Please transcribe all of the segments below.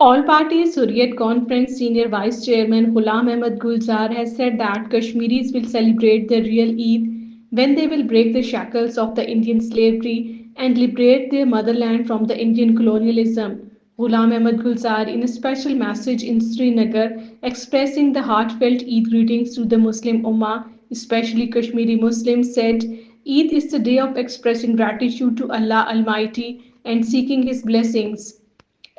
All Party Hurriyat Conference Senior Vice Chairman Ghulam Ahmad Gulzar has said that Kashmiris will celebrate their real Eid when they will break the shackles of the Indian slavery and liberate their motherland from the Indian colonialism. Ghulam Ahmad Gulzar, in a special message in Srinagar, expressing the heartfelt Eid greetings to the Muslim Ummah, especially Kashmiri Muslims, said, Eid is the day of expressing gratitude to Allah Almighty and seeking His blessings.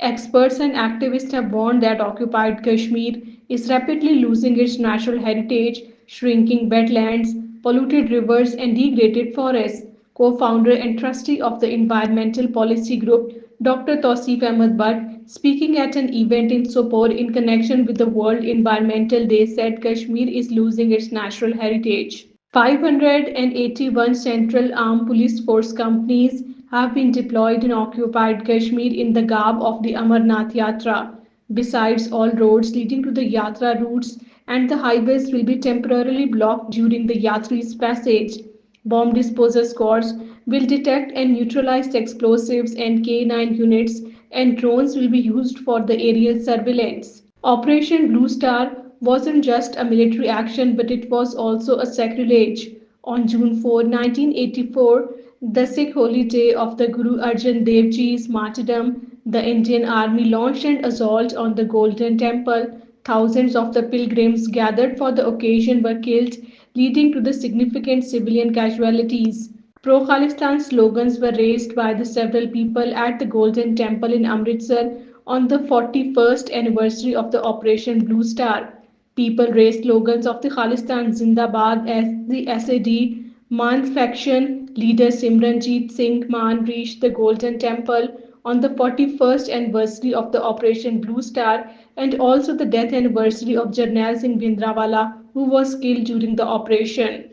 Experts and activists have warned that occupied Kashmir is rapidly losing its natural heritage, shrinking wetlands, polluted rivers, and degraded forests. Co founder and trustee of the environmental policy group, Dr. Tausif Ahmed Butt, speaking at an event in Sopore in connection with the World Environmental Day, said Kashmir is losing its natural heritage. 581 Central Armed Police Force companies have been deployed in occupied Kashmir in the garb of the Amarnath Yatra. Besides, all roads leading to the Yatra routes and the highways will be temporarily blocked during the Yatri's passage. Bomb disposal squads will detect and neutralize explosives, and K9 units and drones will be used for the aerial surveillance. Operation Blue Star wasn't just a military action, but it was also a sacrilege. On June 4, 1984, the Sikh holy day of the Guru Arjan Dev Ji's martyrdom, the Indian Army launched an assault on the Golden Temple. Thousands of the pilgrims gathered for the occasion were killed, leading to the significant civilian casualties. Pro Khalistan slogans were raised by the several people at the Golden Temple in Amritsar on the 41st anniversary of the Operation Blue Star. People raised slogans of the Khalistan Zindabad as the SAD Man's faction leader Simranjit Singh Maan reached the Golden Temple on the 41st anniversary of the Operation Blue Star and also the death anniversary of Jarnail Singh Bhindranwala, who was killed during the operation.